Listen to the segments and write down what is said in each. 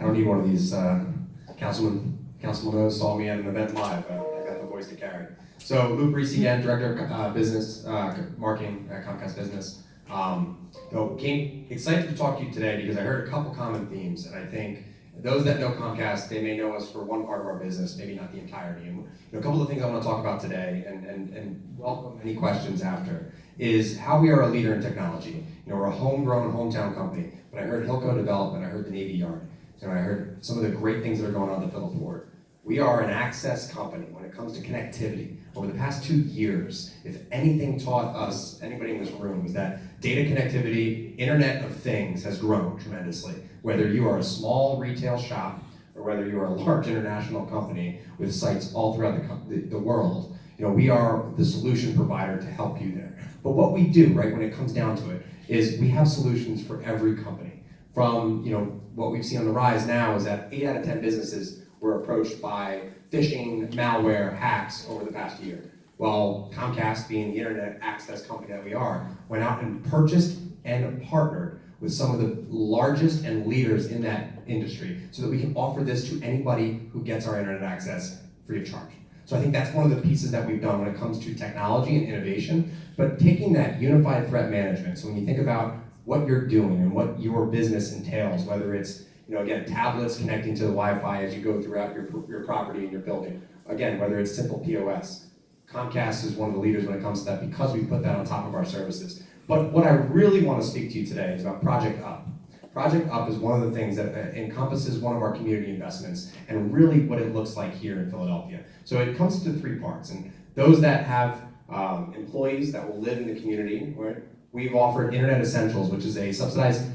I don't need one of these. Councilman O saw me at an event live. I got the voice to carry. So Luke Reese again, Director of Business Marketing at Comcast Business. Came excited to talk to you today because I heard a couple common themes, and I think those that know Comcast, they may know us for one part of our business, maybe not the entirety. And a couple of things I want to talk about today, and welcome any questions after, is how we are a leader in technology. We're a homegrown, hometown company, but I heard Hilco Development, I heard the Navy Yard, and I heard some of the great things that are going on at the Phillip Port. We are an access company when it comes to connectivity. Over the past 2 years, if anything taught us, anybody in this room, is that data connectivity, Internet of Things has grown tremendously. Whether you are a small retail shop or whether you are a large international company with sites all throughout the world, we are the solution provider to help you there. But what we do, right, when it comes down to it, is we have solutions for every company. From, what we've seen on the rise now is that 8 out of 10 businesses were approached by phishing, malware, hacks over the past year. Well, Comcast, being the internet access company that we are, went out and purchased and partnered with some of the largest and leaders in that industry so that we can offer this to anybody who gets our internet access free of charge. So I think that's one of the pieces that we've done when it comes to technology and innovation, but taking that unified threat management. So when you think about what you're doing and what your business entails, whether it's again, tablets connecting to the Wi-Fi as you go throughout your property and your building. Again, whether it's simple POS. Comcast is one of the leaders when it comes to that because we put that on top of our services. But what I really want to speak to you today is about Project Up. Project Up is one of the things that encompasses one of our community investments and really what it looks like here in Philadelphia. So it comes to 3 parts. And those that have employees that will live in the community, right, we've offered Internet Essentials, which is a subsidized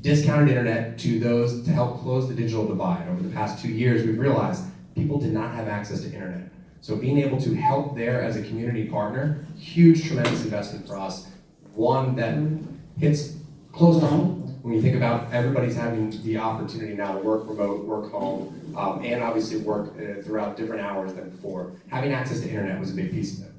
discounted internet to those to help close the digital divide. Over the past 2 years, we've realized people did not have access to internet. So being able to help there as a community partner, huge, tremendous investment for us. One that hits close to home. When you think about everybody's having the opportunity now to work remote, work home, and obviously work throughout different hours than before. Having access to internet was a big piece of it.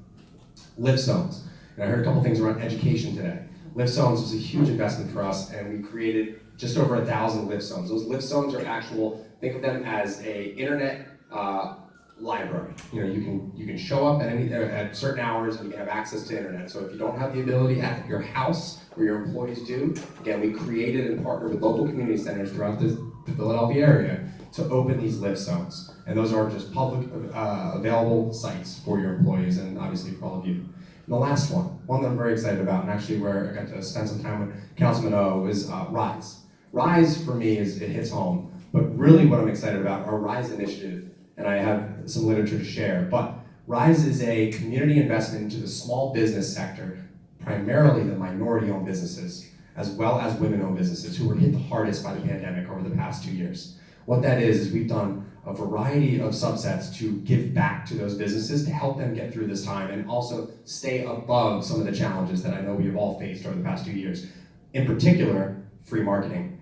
Lift zones. And I heard a couple things around education today. Lift zones was a huge investment for us, and we created just over 1,000 lift zones. Those lift zones are actual, think of them as a internet library. You can show up at certain hours and you can have access to internet. So if you don't have the ability at your house where your employees do, again, we created and partnered with local community centers throughout the Philadelphia area to open these lift zones. And those are just public available sites for your employees and obviously for all of you. And the last one that I'm very excited about, and actually where I got to spend some time with Councilman O, is Rise. Rise for me it hits home, but really what I'm excited about are Rise initiative, and I have some literature to share. But Rise is a community investment into the small business sector, primarily the minority-owned businesses, as well as women-owned businesses who were hit the hardest by the pandemic over the past 2 years. What that is we've done a variety of subsets to give back to those businesses to help them get through this time and also stay above some of the challenges that I know we have all faced over the past 2 years. In particular, free marketing,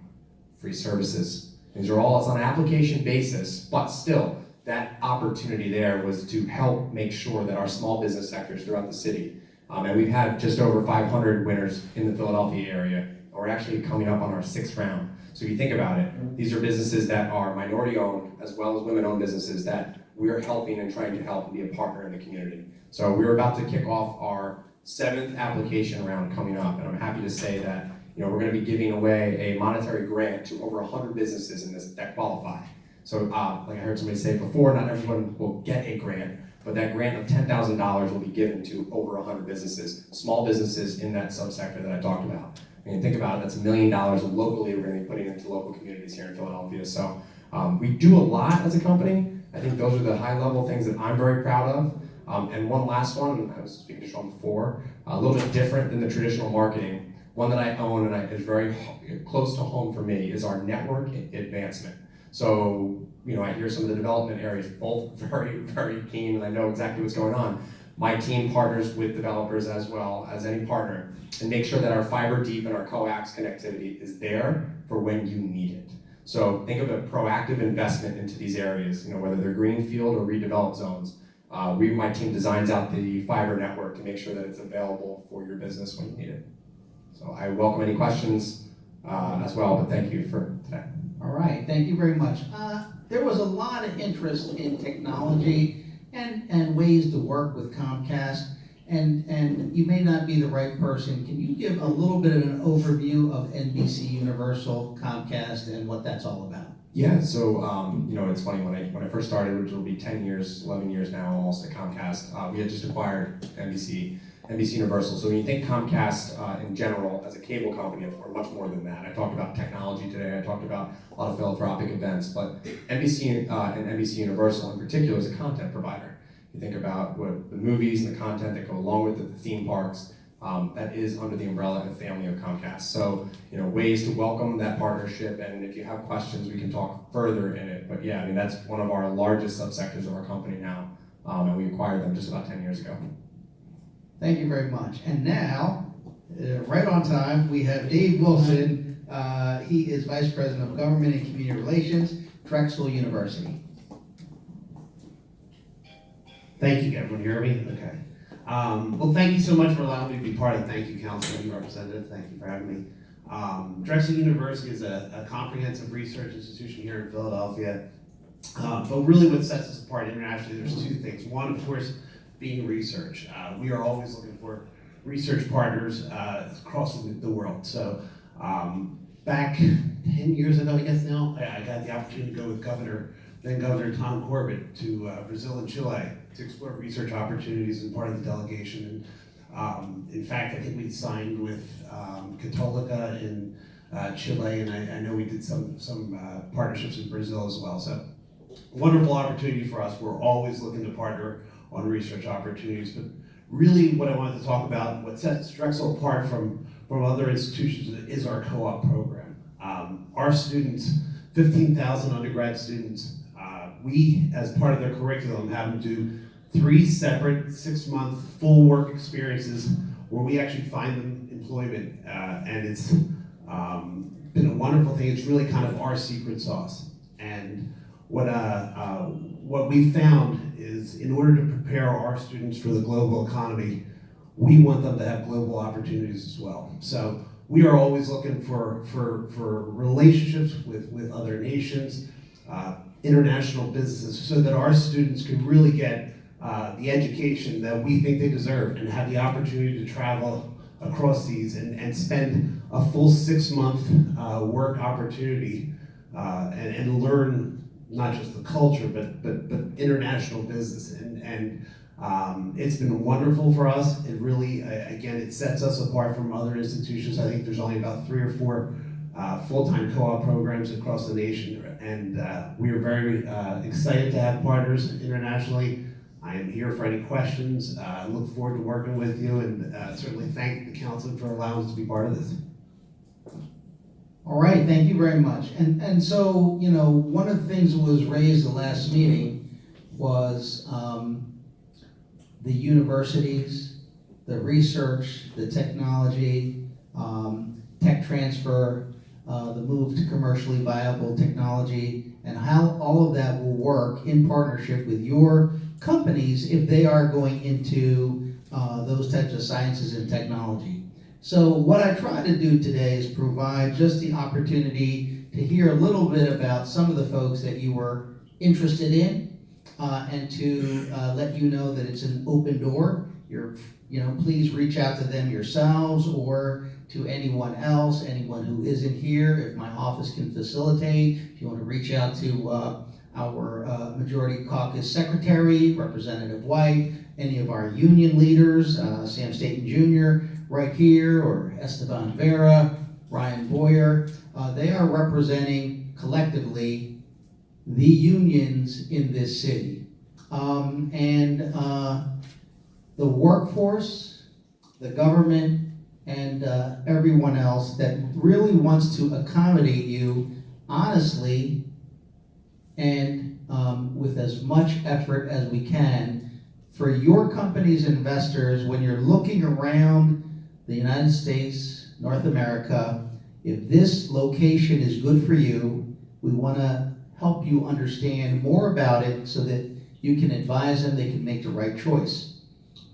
free services. These are all on an application basis, but still, that opportunity there was to help make sure that our small business sectors throughout the city, and we've had just over 500 winners in the Philadelphia area, and we're actually coming up on our 6th round. So if you think about it, these are businesses that are minority-owned as well as women-owned businesses that we're helping and trying to help and be a partner in the community. So we're about to kick off our 7th application round coming up, and I'm happy to say that we're going to be giving away a monetary grant to over 100 businesses in this that qualify. So like I heard somebody say before, not everyone will get a grant, but that grant of $10,000 will be given to over 100 businesses, small businesses in that subsector that I talked about. I mean, think about it, that's $1 million locally we're going to be putting into local communities here in Philadelphia. So we do a lot as a company. I think those are the high-level things that I'm very proud of. And one last one, I was speaking to Sean before, a little bit different than the traditional marketing. One that I own and is very close to home for me is our network advancement. So, I hear some of the development areas, both very, very keen, and I know exactly what's going on. My team partners with developers as well as any partner and make sure that our fiber deep and our coax connectivity is there for when you need it. So think of a proactive investment into these areas, whether they're greenfield or redeveloped zones. My team designs out the fiber network to make sure that it's available for your business when you need it. So I welcome any questions as well, but thank you for today. All right. right, thank you very much. There was a lot of interest in technology and ways to work with Comcast, and you may not be the right person. Can you give a little bit of an overview of NBC Universal, Comcast, and what that's all about? Yeah, so it's funny, when I first started, which will be 10 years, 11 years now almost at Comcast, we had just acquired NBC Universal. So when you think Comcast in general as a cable company, we're much more than that. I talked about technology today, I talked about a lot of philanthropic events, but NBC and NBC Universal in particular is a content provider. You think about what the movies and the content that go along with the theme parks, that is under the umbrella and family of Comcast. So, ways to welcome that partnership, and if you have questions, we can talk further in it. But yeah, I mean, that's one of our largest subsectors of our company now, and we acquired them just about 10 years ago. Thank you very much. And now, right on time, we have Dave Wilson. He is Vice President of Government and Community Relations, Drexel University. Thank you. Everyone hear me? Okay. Well, thank you so much for allowing me to be part of it. Thank you, Councilman, Representative. Thank you for having me. Drexel University is a comprehensive research institution here in Philadelphia. But really what sets us apart internationally, there's two things. One, of course, being research. We are always looking for research partners across the world. So back 10 years ago, I guess now, I got the opportunity to go with then Governor Tom Corbett to Brazil and Chile to explore research opportunities and part of the delegation. And in fact, I think we signed with Católica in Chile, and I know we did some partnerships in Brazil as well. So wonderful opportunity for us. We're always looking to partner on research opportunities, but really what I wanted to talk about, what sets Drexel apart from other institutions is our co-op program. Our students, 15,000 undergrad students, we, as part of their curriculum, have them do 3 separate 6-month full work experiences where we actually find them employment, and it's been a wonderful thing. It's really kind of our secret sauce. And what we found is, in order to prepare our students for the global economy, we want them to have global opportunities as well. So we are always looking for relationships with other nations, international businesses, so that our students can really get the education that we think they deserve and have the opportunity to travel across these and spend a full 6-month work opportunity and learn not just the culture, but international business. And it's been wonderful for us. It really, again, it sets us apart from other institutions. I think there's only about 3 or 4 full-time co-op programs across the nation, and we are very excited to have partners internationally. I am here for any questions. I look forward to working with you, and certainly thank the council for allowing us to be part of this. All right, thank you very much. And so, one of the things that was raised the last meeting was the universities, the research, the technology, tech transfer, the move to commercially viable technology, and how all of that will work in partnership with your companies if they are going into those types of sciences and technology. So what I try to do today is provide just the opportunity to hear a little bit about some of the folks that you were interested in, and to let you know that it's an open door. Please reach out to them yourselves or to anyone else, anyone who isn't here, if my office can facilitate. If you want to reach out to our Majority Caucus Secretary, Representative White, any of our union leaders, Sam Staton Jr. right here, or Esteban Vera, Ryan Boyer, they are representing collectively the unions in this city. And the workforce, the government, and everyone else that really wants to accommodate you honestly and with as much effort as we can for your company's investors. When you're looking around the United States, North America, if this location is good for you, we want to help you understand more about it so that you can advise them, they can make the right choice.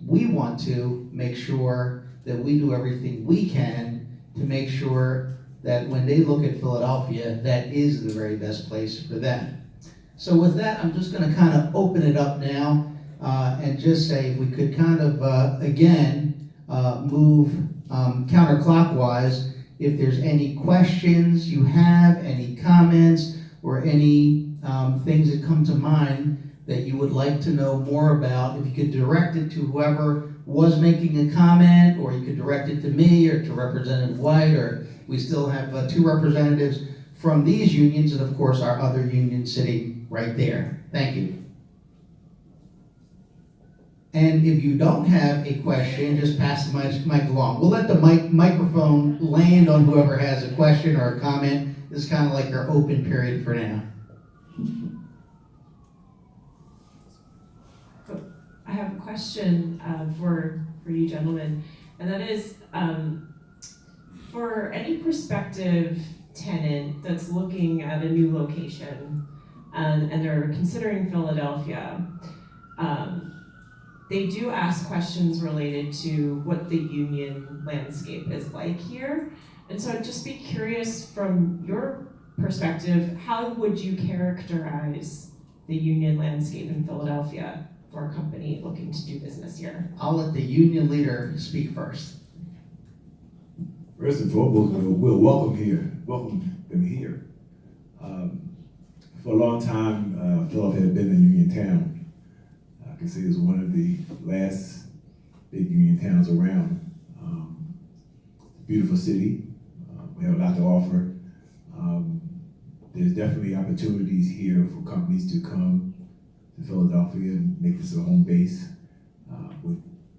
We want to make sure that we do everything we can to make sure that when they look at Philadelphia, that is the very best place for them. So with that, I'm just gonna kind of open it up now and just say if we could kind of, again, move counterclockwise. If there's any questions you have, any comments, or any things that come to mind that you would like to know more about, if you could direct it to whoever was making a comment, or you could direct it to me or to Representative White, or we still have two representatives from these unions, and of course our other union sitting right there. Thank you. And if you don't have a question, just pass the mic along. We'll let the microphone land on whoever has a question or a comment. This is kind of like our open period for now. I have a question for you gentlemen, and that is for any prospective tenant that's looking at a new location and they're considering Philadelphia, they do ask questions related to what the union landscape is like here. And so I'd just be curious from your perspective, how would you characterize the union landscape in Philadelphia for a company looking to do business here? I'll let the union leader speak first. First and foremost, we'll welcome them here. For a long time, Philadelphia had been a union town. I can say it's one of the last big union towns around. Beautiful city. We have a lot to offer. There's definitely opportunities here for companies to come to Philadelphia and make this a home base.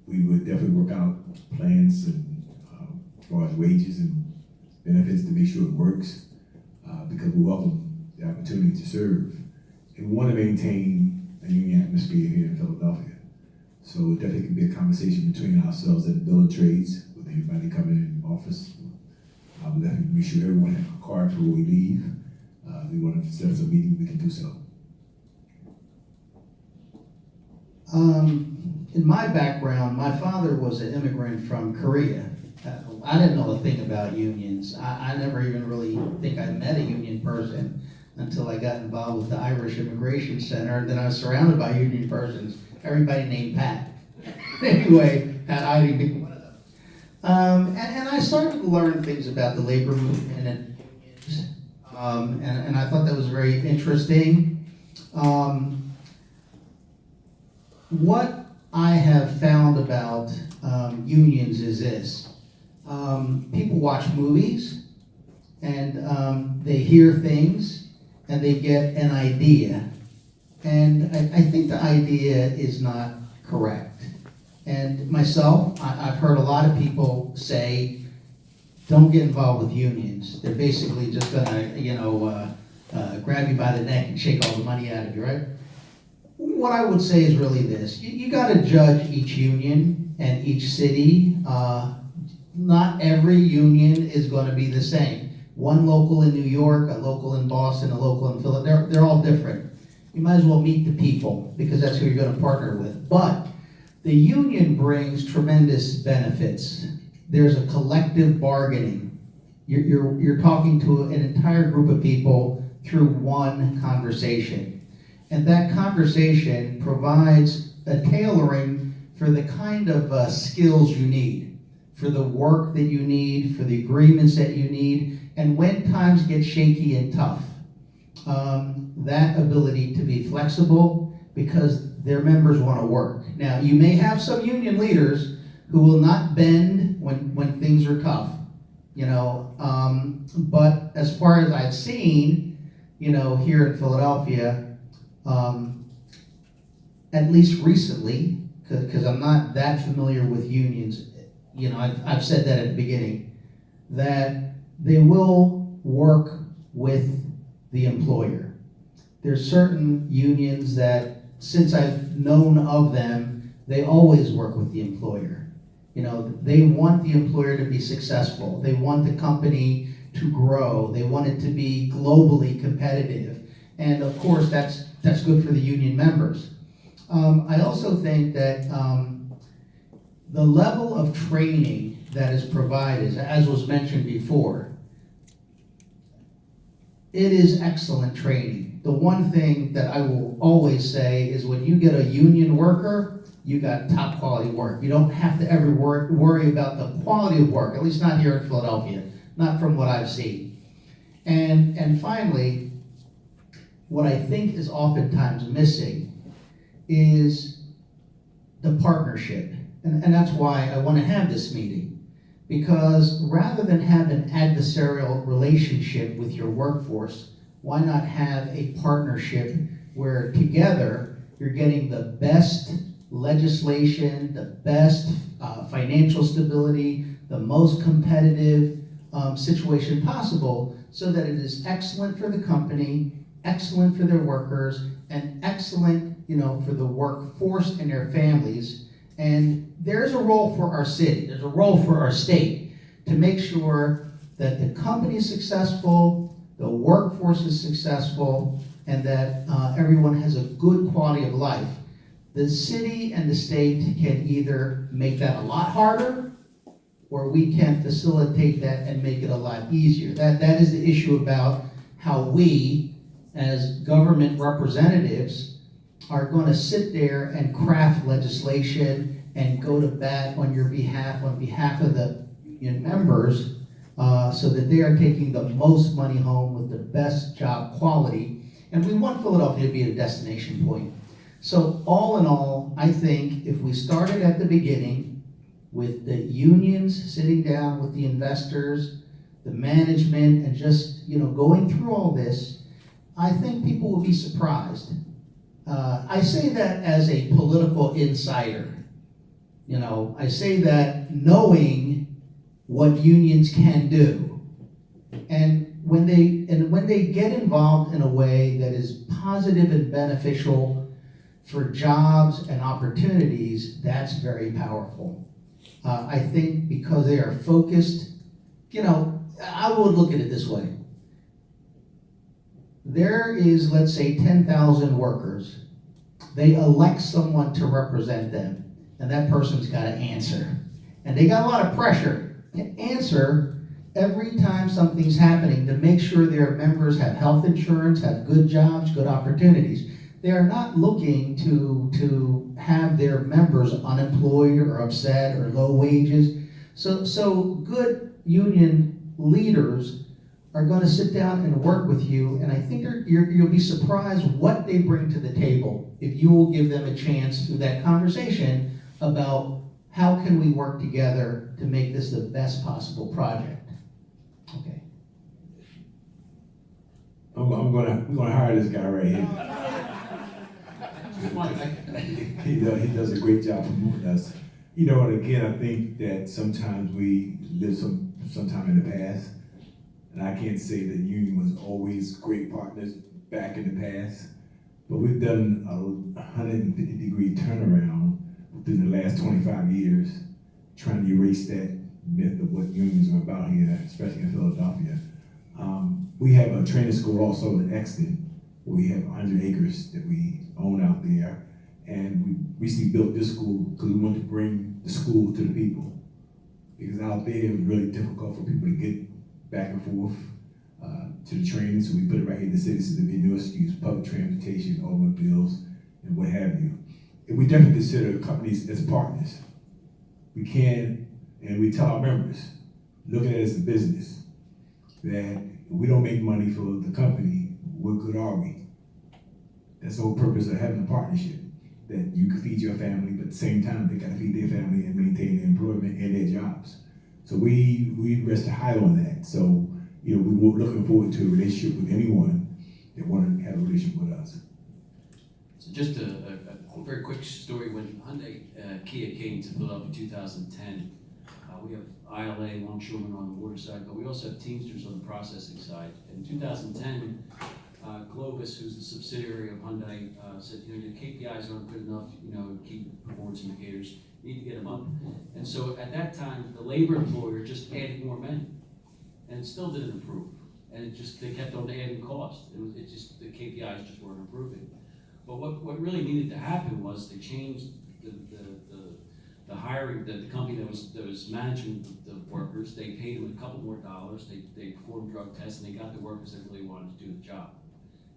We would definitely work out plans and as far as wages and benefits to make sure it works, because we welcome the opportunity to serve. And we want to maintain a union atmosphere here in Philadelphia. So it definitely can be a conversation between ourselves and the Bill of Trades with anybody coming in office. We definitely make sure everyone has a card before we leave. We want to set up a meeting, we can do so. In my background, my father was an immigrant from Korea. I didn't know a thing about unions. I never even really think I met a union person until I got involved with the Irish Immigration Center, and then I was surrounded by union persons, everybody named Pat. Anyway, Pat Eiding being one of them. And I started to learn things about the labor movement and unions, and I thought that was very interesting. What I have found about unions is this. People watch movies, and they hear things, and they get an idea. And I think the idea is not correct. And myself, I've heard a lot of people say, don't get involved with unions. They're basically just gonna, grab you by the neck and shake all the money out of you, right? What I would say is really this. You gotta judge each union and each city. Not every union is gonna be the same. One local in New York, a local in Boston, a local in Philadelphia, they're all different. You might as well meet the people, because that's who you're gonna partner with. But the union brings tremendous benefits. There's a collective bargaining. You're talking to an entire group of people through one conversation. And that conversation provides a tailoring for the kind of skills you need, for the work that you need, for the agreements that you need, and when times get shaky and tough, that ability to be flexible, because their members want to work. Now, you may have some union leaders who will not bend when things are tough, but as far as I've seen, here in Philadelphia, at least recently, because I'm not that familiar with unions, I've said that at the beginning, that they will work with the employer. There's certain unions that, since I've known of them, they always work with the employer. They want the employer to be successful. They want the company to grow. They want it to be globally competitive. And of course, that's good for the union members. I also think that the level of training that is provided, as was mentioned before, it is excellent training. The one thing that I will always say is when you get a union worker, you got top quality work. You don't have to ever worry about the quality of work, at least not here in Philadelphia, not from what I've seen. And finally, what I think is oftentimes missing is the partnership. And that's why I want to have this meeting. Because rather than have an adversarial relationship with your workforce, why not have a partnership where together you're getting the best legislation, the best financial stability, the most competitive situation possible, so that it is excellent for the company, excellent for their workers, and excellent, for the workforce and their families. And there's a role for our city, there's a role for our state to make sure that the company is successful, the workforce is successful, and that everyone has a good quality of life. The city and the state can either make that a lot harder, or we can facilitate that and make it a lot easier. That is the issue about how we, as government representatives, are going to sit there and craft legislation and go to bat on your behalf, on behalf of the union members, so that they are taking the most money home with the best job quality. And we want Philadelphia to be a destination point. So all in all, I think if we started at the beginning with the unions sitting down with the investors, the management, and just going through all this, I think people will be surprised. I say that as a political insider. I say that knowing what unions can do. And when they get involved in a way that is positive and beneficial for jobs and opportunities, that's very powerful. I think because they are focused, I would look at it this way. There is, let's say, 10,000 workers. They elect someone to represent them, and that person's got to answer. And they got a lot of pressure to answer every time something's happening to make sure their members have health insurance, have good jobs, good opportunities. They are not looking to have their members unemployed or upset or low wages. So good union leaders are going to sit down and work with you, and I think you'll be surprised what they bring to the table if you will give them a chance through that conversation about how can we work together to make this the best possible project. Okay. We're gonna hire this guy right here. He does a great job promoting us. And again, I think that sometimes we live sometime in the past. And I can't say that union was always great partners back in the past, but we've done a 150-degree turnaround within the last 25 years, trying to erase that myth of what unions are about here, especially in Philadelphia. We have a training school also in Exton, where we have 100 acres that we own out there. And we recently built this school because we wanted to bring the school to the people. Because out there, it was really difficult for people to get back and forth to the training, so we put it right here in the city so there'd be no excuse, public transportation, automobiles, and what have you. And we definitely consider companies as partners. We can, and we tell our members, look at it as a business, that we don't make money for the company, what good are we? That's the whole purpose of having a partnership, that you can feed your family, but at the same time, they gotta feed their family and maintain their employment and their jobs. So we rest high on that. So, we're looking forward to a relationship with anyone that want to have a relationship with us. So just a very quick story. When Hyundai Kia came to Philadelphia in 2010, we have ILA, longshoremen on the water side, but we also have Teamsters on the processing side. In 2010, Globus, who's the subsidiary of Hyundai, said, your KPIs aren't good enough, key performance indicators, you need to get them up. And so at that time, the labor employer just added more men, and it still didn't improve. And they kept on adding cost. The KPIs just weren't improving. But what really needed to happen was they changed the the hiring, the company that was managing the workers, they paid them a couple more dollars, they performed drug tests, and they got the workers that really wanted to do the job.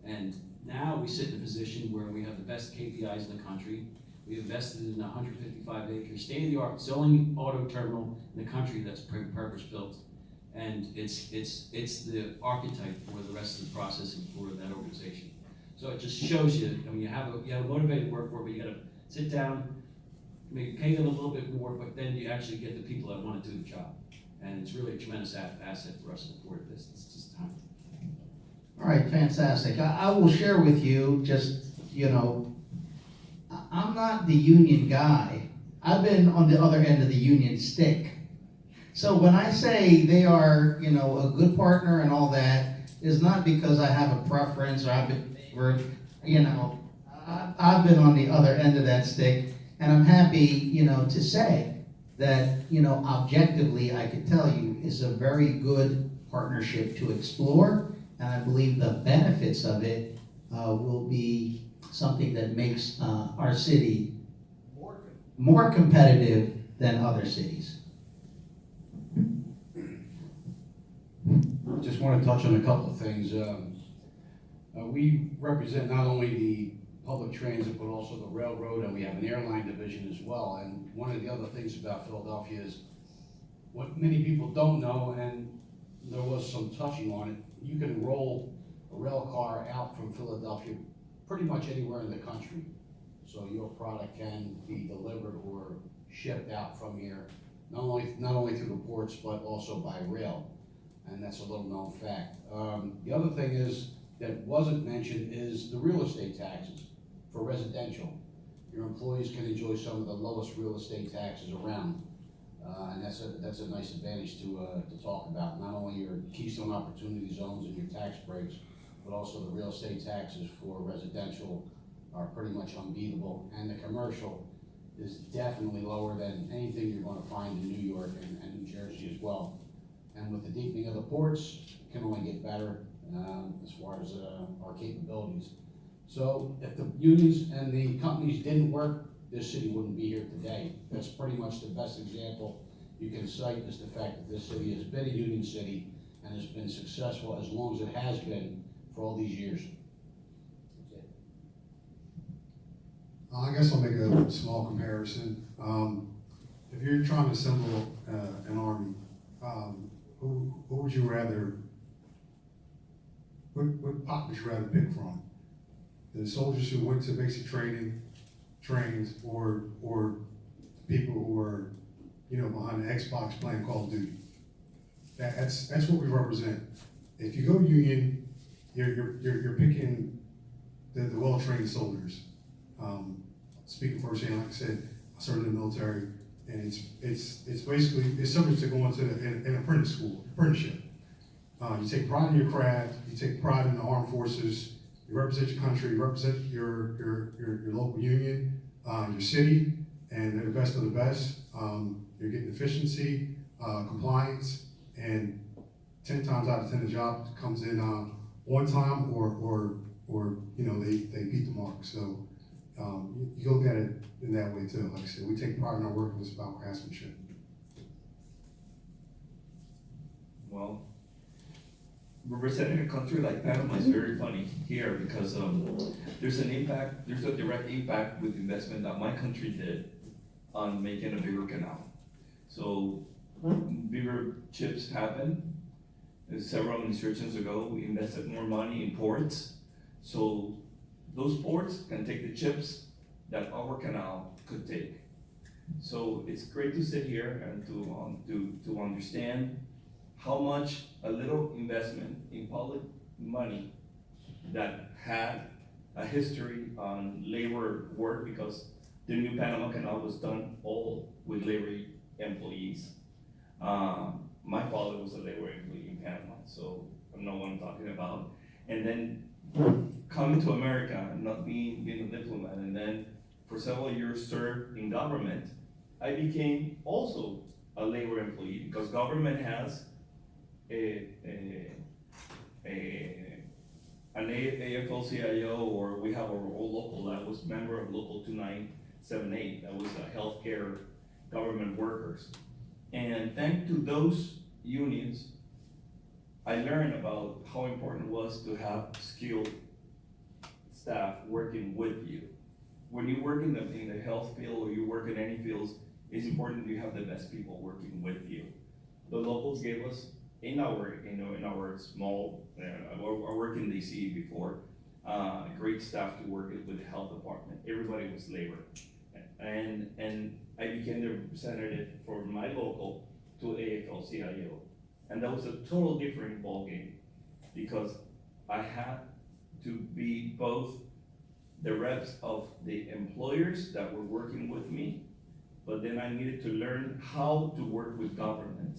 And now we sit in a position where we have the best KPIs in the country. We invested in 155 acres, state-of-the-art, it's the only auto terminal in the country that's purpose-built. And it's the archetype for the rest of the processing for that organization. So it just shows you, I mean, you have a motivated workforce, but you gotta sit down, maybe pay them a little bit more, but then you actually get the people that wanna do the job. And it's really a tremendous asset for us in the port business. It's just time. All right, fantastic. I will share with you, just, I'm not the union guy. I've been on the other end of the union stick. So when I say they are, a good partner and all that, is not because I have a preference or I've been favored, I've been on the other end of that stick, and I'm happy, to say that, objectively, I could tell you, is a very good partnership to explore, and I believe the benefits of it will be something that makes our city more competitive than other cities. Just want to touch on a couple of things. We represent not only the public transit, but also the railroad, and we have an airline division as well. And one of the other things about Philadelphia is what many people don't know, and there was some touching on it, you can roll a rail car out from Philadelphia pretty much anywhere in the country. So your product can be delivered or shipped out from here, not only through the ports, but also by rail. And that's a little known fact. The other thing is, that wasn't mentioned, is the real estate taxes for residential. Your employees can enjoy some of the lowest real estate taxes around. And that's a nice advantage to talk about. Not only your Keystone Opportunity Zones and your tax breaks, but also the real estate taxes for residential are pretty much unbeatable. And the commercial is definitely lower than anything you're gonna find in New York and New Jersey as well. And with the deepening of the ports, it can only get better as far as our capabilities. So if the unions and the companies didn't work, this city wouldn't be here today. That's pretty much the best example you can cite, is the fact that this city has been a union city and has been successful as long as it has been for all these years. I guess I'll make a small comparison. If you're trying to assemble an army, who would you rather, what pot would you rather pick from? The soldiers who went to basic training, trains, or people who are, behind the Xbox playing Call of Duty? That's what we represent. If you go union, you're picking the well-trained soldiers. Speaking firsthand, like I said, I served in the military, and it's basically, it's similar to going to an apprenticeship. You take pride in your craft, you take pride in the armed forces, you represent your country, you represent your local union, your city, and they're the best of the best. You're getting efficiency, compliance, and 10 times out of 10 the job comes in on time or they beat the mark. So you can look at it in that way too. Like I said, we take pride in our work, and it's about craftsmanship. Well, representing a country like Panama is very funny here because there's a direct impact with the investment that my country did on making a bigger canal. So bigger chips happen. Several administrations ago, we invested more money in ports. So those ports can take the chips that our canal could take. So it's great to sit here and to understand how much a little investment in public money that had a history on labor work, because the new Panama Canal was done all with labor employees. My father was a labor employee in Panama, so I know what I'm talking about. And then coming to America, not being a diplomat, and then for several years served in government, I became also a labor employee, because government has an AFL-CIO, or we have our old local that was member of Local 2978, that was a healthcare government workers. And thanks to those unions, I learned about how important it was to have skilled staff working with you. When you work in the health field or you work in any fields, it's important you have the best people working with you. The locals gave us in our small, I worked in DC before, great staff to work with the health department. Everybody was labor. And I became the representative for my local to AFL-CIO. And that was a total different ballgame because I had to be both the reps of the employers that were working with me, but then I needed to learn how to work with government.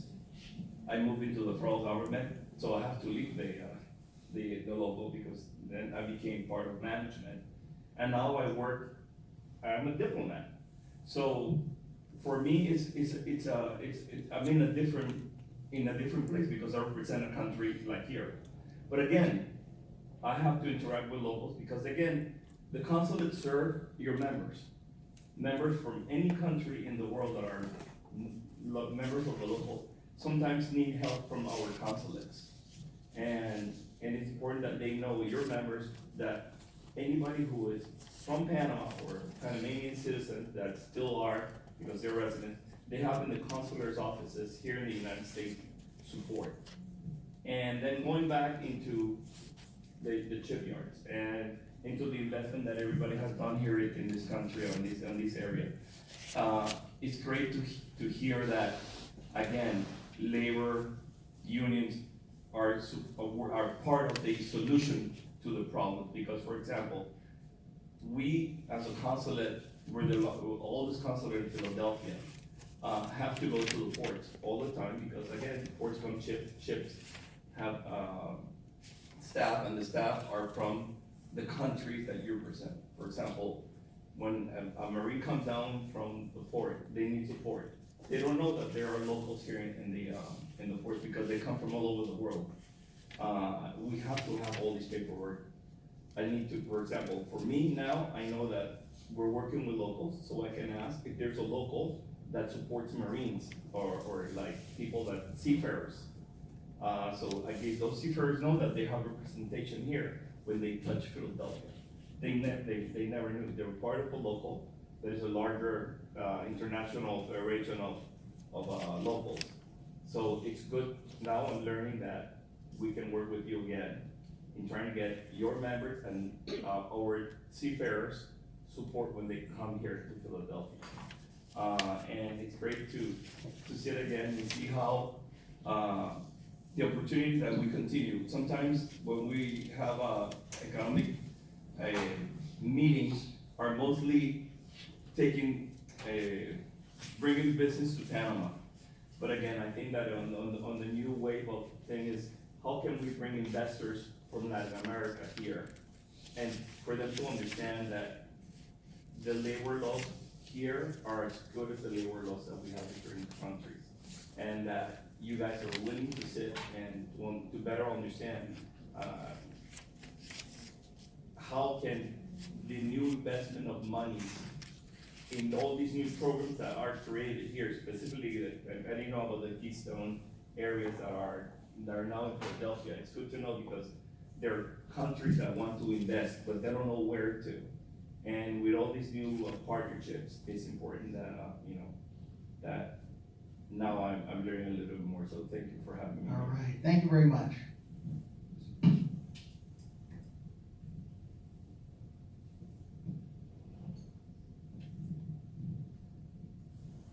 I moved into the federal government, so I have to leave the local because then I became part of management. And now I'm a diplomat. So for me, I'm in a different place because I represent a country like here. But again, I have to interact with locals because again, the consulates serve your members. Members from any country in the world that are members of the local sometimes need help from our consulates. And it's important that they know, your members, that anybody who is from Panama or Panamanian citizens that still are, because they're residents, they have in the consular's offices here in the United States support. And then going back into the shipyards and into the investment that everybody has done here in this country, on this area. It's great to hear that, again, labor unions are part of the solution to the problem. Because, for example, we as a consulate, we're the oldest consulate in Philadelphia, have to go to the ports all the time because, again, ports come ships have staff, and the staff are from the countries that you represent. For example, when a Marine comes down from the port, they need support. They don't know that there are locals here in the port because they come from all over the world. We have to have all this paperwork. I need to, for example, for me now, I know that we're working with locals, so I can ask if there's a local that supports Marines or like people that, seafarers. So I gave those seafarers know that they have representation here when they touch Philadelphia. They never knew. They were part of a local that is a larger international federation of locals. So it's good now I'm learning that we can work with you again in trying to get your members and our seafarers support when they come here to Philadelphia. And it's great to see it again and see how the opportunities that we continue. Sometimes when we have economic meetings are mostly bringing business to Panama. But again, I think that on the new wave of thing is, how can we bring investors from Latin America here? And for them to understand that the labor laws here are as good as the labor laws that we have in certain countries. And that you guys are willing to sit and want to better understand how can the new investment of money in all these new programs that are created here, specifically, I didn't know about the Keystone areas that are now in Philadelphia. It's good to know because there are countries that want to invest, but they don't know where to. And with all these new partnerships, it's important that, that now I'm learning a little bit more, so thank you for having me. All right, thank you very much.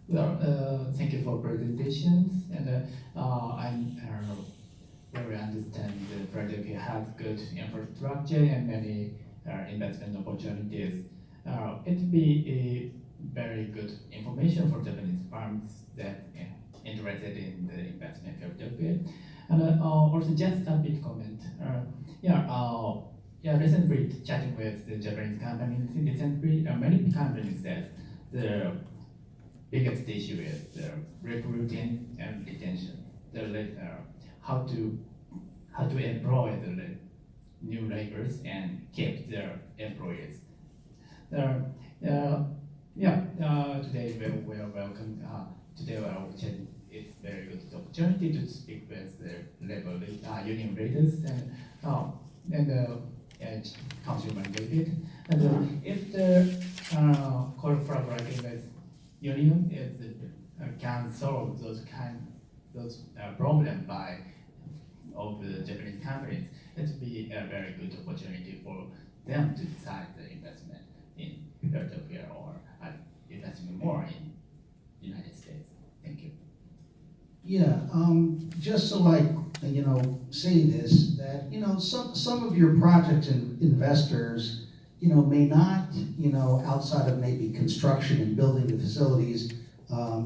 Well, thank you for presentations, and I'm very understand that Philadelphia has good infrastructure and many investment opportunities. It would be a very good information for Japanese firms that interested in the investment in Philadelphia. And also just a bit comment. Recently chatting with the Japanese companies, many companies said the biggest issue is the recruiting and retention. How to employ the new laborers and keep their employees. Today we are welcome. Today it's very good opportunity to speak with the labor union leaders and Councilman David. And if the collaborating with union can solve those problem by of the Japanese companies, it would be a very good opportunity for them to decide the investment in Philadelphia or investment more in United States. Thank you. Yeah, just to say this, that, some of your projects and investors, may not, outside of maybe construction and building the facilities,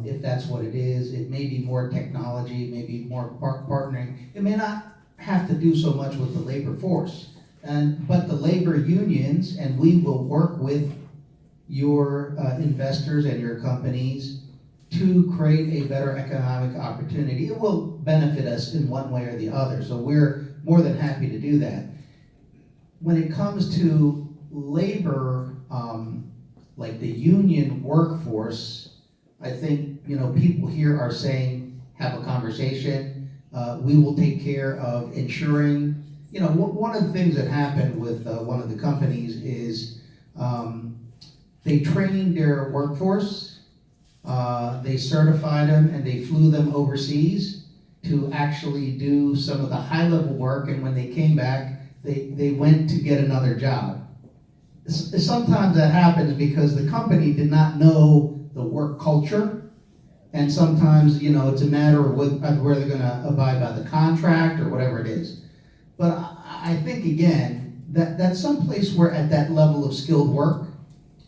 if that's what it is, it may be more technology, maybe more partnering. It may not have to do so much with the labor force. But the labor unions, and we will work with your investors and your companies to create a better economic opportunity. It will benefit us in one way or the other, so we're more than happy to do that. When it comes to labor, like the union workforce, I think, people here are saying, have a conversation. We will take care of ensuring, one of the things that happened with one of the companies is they trained their workforce, they certified them, and they flew them overseas to actually do some of the high-level work, and when they came back, they went to get another job. Sometimes that happens because the company did not know the work culture, and sometimes, it's a matter of where they're gonna abide by the contract or whatever it is. But I think, again, that's someplace where at that level of skilled work,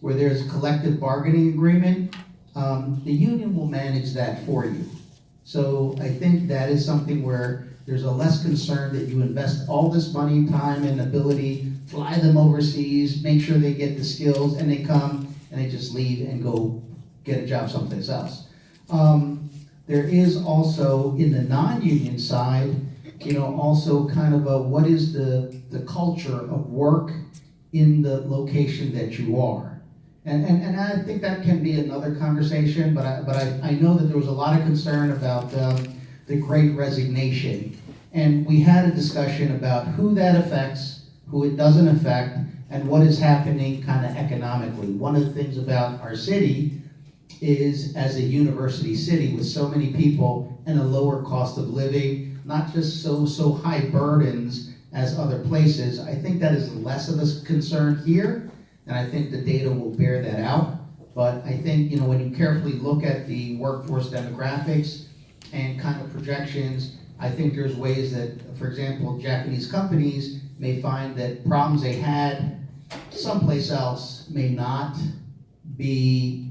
where there's a collective bargaining agreement, the union will manage that for you. So I think that is something where there's a less concern that you invest all this money, time, and ability, fly them overseas, make sure they get the skills, and they come and they just leave and go get a job someplace else. There is also, in the non-union side, also kind of what is the culture of work in the location that you are. And I think that can be another conversation, but I know that there was a lot of concern about the Great Resignation. And we had a discussion about who that affects, who it doesn't affect, and what is happening kind of economically. One of the things about our city is, as a university city with so many people and a lower cost of living, not just so high burdens as other places, I think that is less of a concern here, and I think the data will bear that out. But I think, when you carefully look at the workforce demographics and kind of projections, I think there's ways that, for example, Japanese companies may find that problems they had someplace else may not be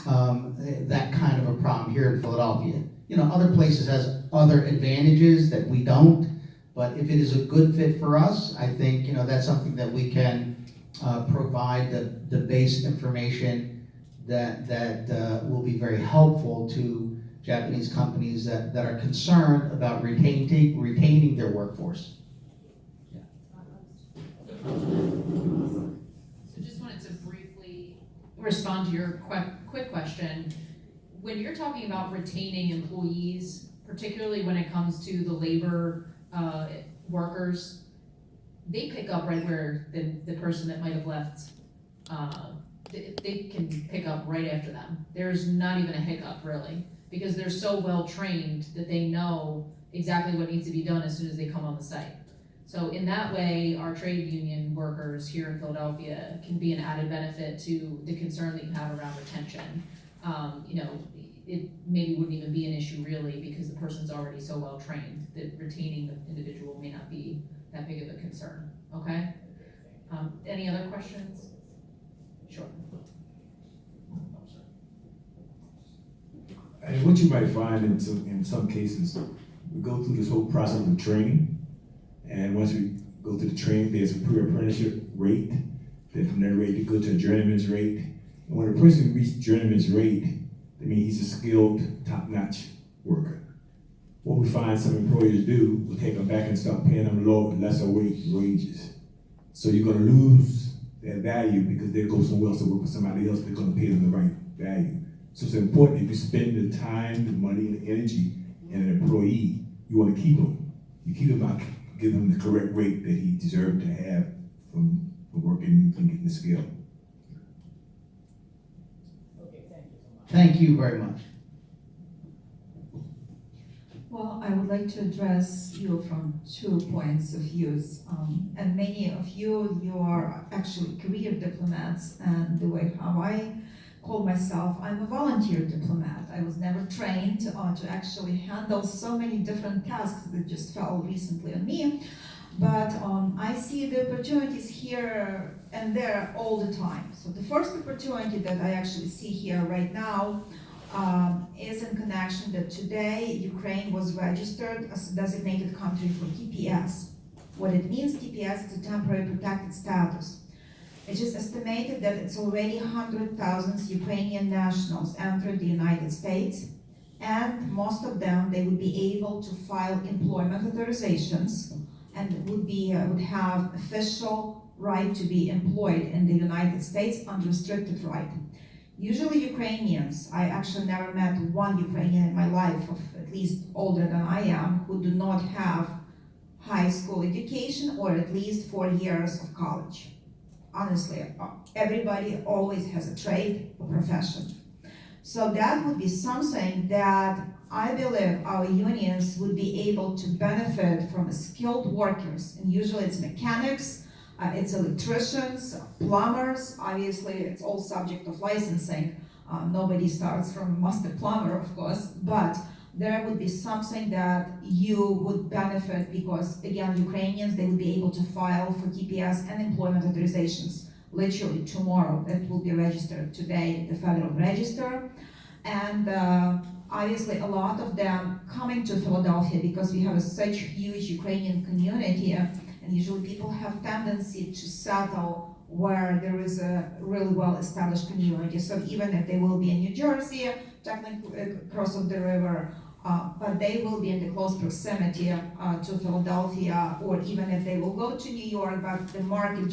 that kind of a problem here in Philadelphia. Other places has other advantages that we don't, but if it is a good fit for us, I think, that's something that we can provide the base information that will be very helpful to Japanese companies that are concerned about retaining their workforce. So just wanted to briefly respond to your quick question. When you're talking about retaining employees, particularly when it comes to the labor workers, they pick up right where the person that might have left, they can pick up right after them. There's not even a hiccup, really, because they're so well trained that they know exactly what needs to be done as soon as they come on the site. So in that way, our trade union workers here in Philadelphia can be an added benefit to the concern that you have around retention. It maybe wouldn't even be an issue really because the person's already so well trained that retaining the individual may not be that big of a concern, okay? Any other questions? Sure. And what you might find in some cases, we go through this whole process of training, and once we go through the training, there's a pre-apprenticeship rate, then from that rate you go to a journeyman's rate. And when a person reaches journeyman's rate, that means he's a skilled, top-notch worker. What we find some employers do, will take them back and start paying them lesser wages. So you're gonna lose their value because they go somewhere else to work for somebody else, they're gonna pay them the right value. So it's important, if you spend the time, the money, and the energy in an employee, you want to keep him. You keep him out, give him the correct rate that he deserved to have from working and getting the skill. Thank you very much. Well, I would like to address you from 2 points of views. And many of you are actually career diplomats, and the way how I call myself, I'm a volunteer diplomat. I was never trained to actually handle so many different tasks that just fell recently on me. But I see the opportunities here and there all the time. So the first opportunity that I actually see here right now is in connection that today Ukraine was registered as a designated country for TPS. What it means, TPS, is a temporary protected status. It is estimated that it's already 100,000 Ukrainian nationals entered the United States, and most of them, they would be able to file employment authorizations and would have official right to be employed in the United States, unrestricted right. Usually Ukrainians, I actually never met one Ukrainian in my life, of at least older than I am, who do not have high school education or at least 4 years of college. Honestly, everybody always has a trade or profession. So that would be something that I believe our unions would be able to benefit from skilled workers, and usually it's mechanics, it's electricians, plumbers. Obviously it's all subject of licensing. Nobody starts from master plumber, of course, but there would be something that you would benefit because, again, Ukrainians, they would be able to file for TPS and employment authorizations literally tomorrow. That will be registered today, the Federal Register. And obviously a lot of them coming to Philadelphia because we have such huge Ukrainian community, and usually people have tendency to settle where there is a really well-established community. So even if they will be in New Jersey, technically across of the river, but they will be in the close proximity to Philadelphia, or even if they will go to New York, but the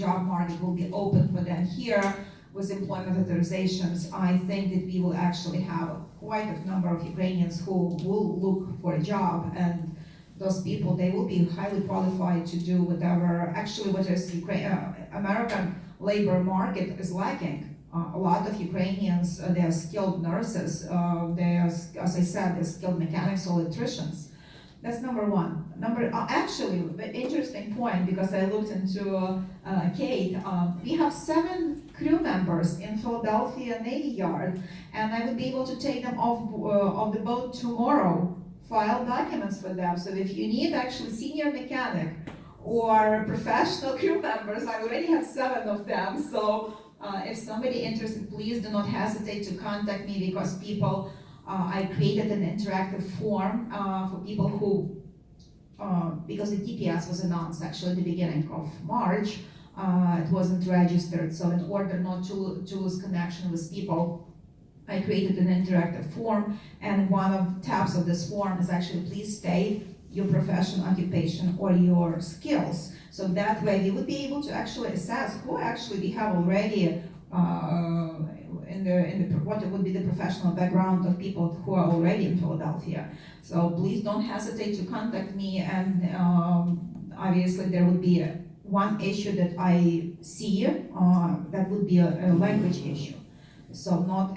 job market will be open for them here with employment authorizations. I think that we will actually have quite a number of Ukrainians who will look for a job, and those people, they will be highly qualified to do whatever, actually what is American labor market is lacking. A lot of Ukrainians, they are skilled nurses, they are, as I said, they're skilled mechanics or electricians. That's number one. Actually, the interesting point, because I looked into Kate, we have 7 crew members in Philadelphia Navy Yard, and I would be able to take them off the boat tomorrow, file documents for them. So if you need actually senior mechanic or professional crew members, I already have 7 of them. So if somebody interested, please do not hesitate to contact me, because people, I created an interactive form for people who, because the TPS was announced actually at the beginning of March, it wasn't registered. So in order not to lose connection with people, I created an interactive form, and one of the tabs of this form is actually please state your profession, occupation, or your skills. So that way we would be able to actually assess who actually we have already what would be the professional background of people who are already in Philadelphia. So please don't hesitate to contact me, and obviously there would be one issue that I see, that would be a language issue. So not